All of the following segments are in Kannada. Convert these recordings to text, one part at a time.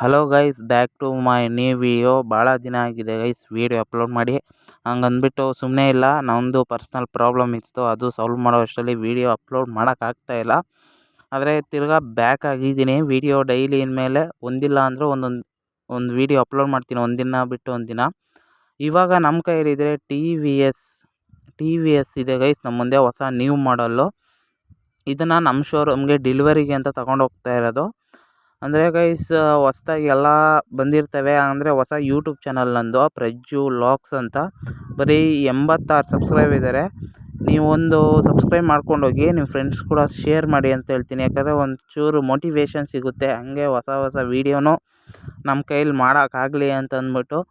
Hello guys, back to my new video. ಭಾಳ ದಿನ ಆಗಿದೆ ಗೈಸ್ ವಿಡಿಯೋ ಅಪ್ಲೋಡ್ ಮಾಡಿ. ಹಂಗಂದ್ಬಿಟ್ಟು ಸುಮ್ಮನೆ ಇಲ್ಲ, ನಮ್ಮದು ಪರ್ಸ್ನಲ್ ಪ್ರಾಬ್ಲಮ್ ಇತ್ತು, ಅದು ಸಾಲ್ವ್ ಮಾಡೋ ಅಷ್ಟರಲ್ಲಿ ವಿಡಿಯೋ ಅಪ್ಲೋಡ್ ಮಾಡೋಕ್ಕಾಗ್ತಾಯಿಲ್ಲ. ಆದರೆ ತಿರ್ಗಾ ಬ್ಯಾಕ್ ಆಗಿದ್ದೀನಿ. ವಿಡಿಯೋ ಡೈಲಿ ಇನ್ಮೇಲೆ ಒಂದಿಲ್ಲ ಅಂದರೂ ಒಂದು ವಿಡಿಯೋ ಅಪ್ಲೋಡ್ ಮಾಡ್ತೀನಿ, ಒಂದಿನ ಬಿಟ್ಟು ಒಂದಿನ. ಇವಾಗ ನಮ್ಮ ಕೈಯಲ್ಲಿದೆ ಟಿ ವಿ ಎಸ್ ಇದೆ ಗೈಸ್, ನಮ್ಮ ಮುಂದೆ ಹೊಸ ನ್ಯೂ ಮಾಡಲ್ಲು. ಇದನ್ನು ನಮ್ಮ ಶೋರೂಮ್ಗೆ ಡೆಲಿವರಿಗೆ ಅಂತ ತಗೊಂಡು ಹೋಗ್ತಾ ಇರೋದು. ಅಂದರೆ ಗೈಸ್ ಹೊಸ್ದಾಗಿ ಎಲ್ಲ ಬಂದಿರ್ತವೆ. ಅಂದರೆ ಹೊಸ ಯೂಟ್ಯೂಬ್ ಚಾನಲ್ ನಂದು, ಪ್ರಜ್ಜು ಲಾಕ್ಸ್ ಅಂತ. ಬರೀ 86 ಸಬ್ಸ್ಕ್ರೈಬ್ ಇದ್ದಾರೆ. ನೀವೊಂದು ಸಬ್ಸ್ಕ್ರೈಬ್ ಮಾಡ್ಕೊಂಡೋಗಿ, ನಿಮ್ಮ ಫ್ರೆಂಡ್ಸ್ ಕೂಡ ಶೇರ್ ಮಾಡಿ ಅಂತ ಹೇಳ್ತೀನಿ. ಯಾಕಂದರೆ ಒಂಚೂರು ಮೋಟಿವೇಶನ್ ಸಿಗುತ್ತೆ, ಹಂಗೆ ಹೊಸ ವೀಡಿಯೋನೂ ನಮ್ಮ ಕೈಯಲ್ಲಿ ಮಾಡೋಕ್ಕಾಗಲಿ ಅಂತ ಅಂದ್ಬಿಟ್ಟು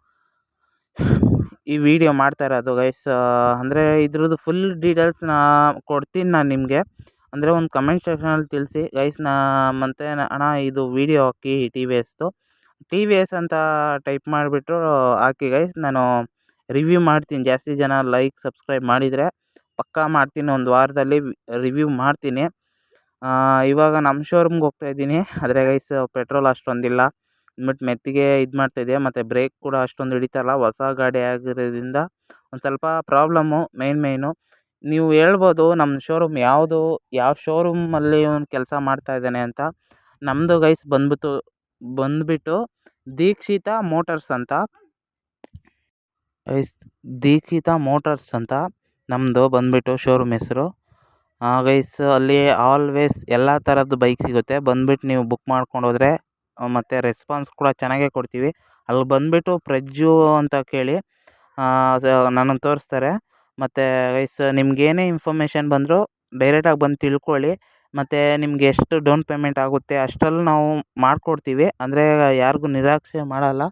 ಈ ವಿಡಿಯೋ ಮಾಡ್ತಾ ಇರೋದು ಗೈಸ್. ಅಂದರೆ ಇದ್ರದ್ದು ಫುಲ್ ಡೀಟೇಲ್ಸ್ನ ಕೊಡ್ತೀನಿ ನಾನು ನಿಮಗೆ. ಅಂದರೆ ಒಂದು ಕಮೆಂಟ್ ಸೆಕ್ಷನಲ್ಲಿ ತಿಳಿಸಿ ಗೈಸ್. ಮತ್ತು ಅಣ್ಣ ಇದು ವಿಡಿಯೋ ಹಾಕಿ ಟಿ ವಿ ಎಸ್ ಅಂತ ಟೈಪ್ ಮಾಡಿಬಿಟ್ಟು ಹಾಕಿ ಗೈಸ್. ನಾನು ರಿವ್ಯೂ ಮಾಡ್ತೀನಿ. ಜಾಸ್ತಿ ಜನ ಲೈಕ್ ಸಬ್ಸ್ಕ್ರೈಬ್ ಮಾಡಿದರೆ ಪಕ್ಕಾ ಮಾಡ್ತೀನಿ, ಒಂದು ವಾರದಲ್ಲಿ ರಿವ್ಯೂ ಮಾಡ್ತೀನಿ. ಇವಾಗ ನಮ್ಮ ಶೋರೂಮ್ಗೆ ಹೋಗ್ತಾಯಿದ್ದೀನಿ. ಆದರೆ ಗೈಸ್ ಪೆಟ್ರೋಲ್ ಅಷ್ಟೊಂದಿಲ್ಲ ಅಂದ್ಬಿಟ್ಟು ಮೆತ್ತಿಗೆ ಇದು ಮಾಡ್ತಾಯಿದ್ದೆ. ಮತ್ತು ಬ್ರೇಕ್ ಕೂಡ ಅಷ್ಟೊಂದು ಹಿಡಿತಾಯಿಲ್ಲ, ಹೊಸ ಗಾಡಿ ಆಗಿರೋದ್ರಿಂದ ಒಂದು ಸ್ವಲ್ಪ ಪ್ರಾಬ್ಲಮ್ಮು. ಮೇಯ್ನು ನೀವು ಹೇಳ್ಬೋದು ನಮ್ಮ ಶೋರೂಮ್ ಯಾವ ಶೋರೂಮಲ್ಲಿ ಇವನು ಕೆಲಸ ಮಾಡ್ತಾಯಿದ್ದಾನೆ ಅಂತ. ನಮ್ಮದು ಗೈಸ್ ಬಂದುಬಿಟ್ಟು ದೀಕ್ಷಿತಾ ಮೋಟರ್ಸ್ ಅಂತ ಗೈಸ್. ದೀಕ್ಷಿತಾ ಮೋಟರ್ಸ್ ಅಂತ ನಮ್ಮದು ಬಂದುಬಿಟ್ಟು ಶೋರೂಮ್ ಹೆಸರು. ಗೈಸ್ ಅಲ್ಲಿ ಆಲ್ವೇಸ್ ಎಲ್ಲ ಥರದ್ದು ಬೈಕ್ ಸಿಗುತ್ತೆ. ಬಂದುಬಿಟ್ಟು ನೀವು ಬುಕ್ ಮಾಡ್ಕೊಂಡು ಹೋದರೆ ಮತ್ತು ರೆಸ್ಪಾನ್ಸ್ ಕೂಡ ಚೆನ್ನಾಗೇ ಕೊಡ್ತೀವಿ. ಅಲ್ಲಿ ಬಂದುಬಿಟ್ಟು ಪ್ರಜ್ಜು ಅಂತ ಕೇಳಿ ನನ್ನನ್ನು ತೋರಿಸ್ತಾರೆ. ಮತ್ತು ಗೈಸ್ ನಿಮ್ಗೇನೇ ಇನ್ಫಾರ್ಮೇಷನ್ ಬಂದರೂ ಡೈರೆಕ್ಟಾಗಿ ಬಂದು ತಿಳ್ಕೊಳ್ಳಿ. ಮತ್ತು ನಿಮ್ಗೆ ಎಷ್ಟು ಡೌನ್ ಪೇಮೆಂಟ್ ಆಗುತ್ತೆ ಅಷ್ಟರಲ್ಲಿ ನಾವು ಮಾಡಿಕೊಡ್ತೀವಿ. ಅಂದರೆ ಯಾರಿಗೂ ನಿರಾಸೆ ಮಾಡೋಲ್ಲ,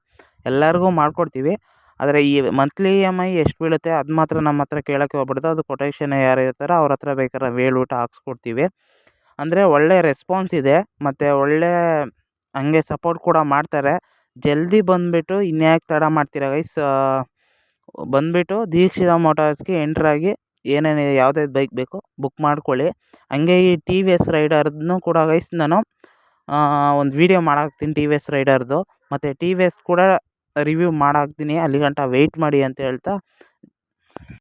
ಎಲ್ಲರಿಗೂ ಮಾಡಿಕೊಡ್ತೀವಿ. ಆದರೆ ಈ ಮಂತ್ಲಿ EMI ಎಷ್ಟು ಬೀಳುತ್ತೆ ಅದು ಮಾತ್ರ ನಮ್ಮ ಹತ್ರ ಕೇಳೋಕ್ಕೆ ಹೋಗ್ಬಾರ್ದು. ಅದು ಕೊಟೇಶನ್ ಯಾರು ಇರ್ತಾರೋ ಅವ್ರ ಹತ್ರ ಬೇಕಾದ್ರೆ ಹೇಳ್ಬಿಟ್ಟು ಹಾಕ್ಸ್ಕೊಡ್ತೀವಿ. ಅಂದರೆ ಒಳ್ಳೆ ರೆಸ್ಪಾನ್ಸ್ ಇದೆ, ಮತ್ತು ಒಳ್ಳೆ ಹಂಗೆ ಸಪೋರ್ಟ್ ಕೂಡ ಮಾಡ್ತಾರೆ. ಜಲ್ದಿ ಬಂದುಬಿಟ್ಟು ಇನ್ಯಾಕೆ ತಡ ಮಾಡ್ತೀರಾ ಗೈಸ್, ಬಂದುಬಿಟ್ಟು ದೀಕ್ಷಿತಾ ಮೋಟಾರ್ಸ್ಗೆ ಎಂಟ್ರಾಗಿ ಏನೇನು ಯಾವ್ದ್ಯಾವ್ದು ಬೈಕ್ ಬೇಕೋ ಬುಕ್ ಮಾಡ್ಕೊಳ್ಳಿ. ಹಂಗೆ ಈ ಟಿ ವಿ ಎಸ್ ರೈಡರ್ದನ್ನೂ ಕೂಡ ಗೈಸ್ ನಾನು ಒಂದು ವೀಡಿಯೋ ಮಾಡಾಕ್ತೀನಿ ಟಿ ವಿ ಎಸ್ ರೈಡರ್ದು. ಮತ್ತು ಟಿ ವಿ ಎಸ್ ಕೂಡ ರಿವ್ಯೂ ಮಾಡಾಕ್ತೀನಿ, ಅಲ್ಲಿಗಂಟ ವೆಯ್ಟ್ ಮಾಡಿ ಅಂತ ಹೇಳ್ತಾ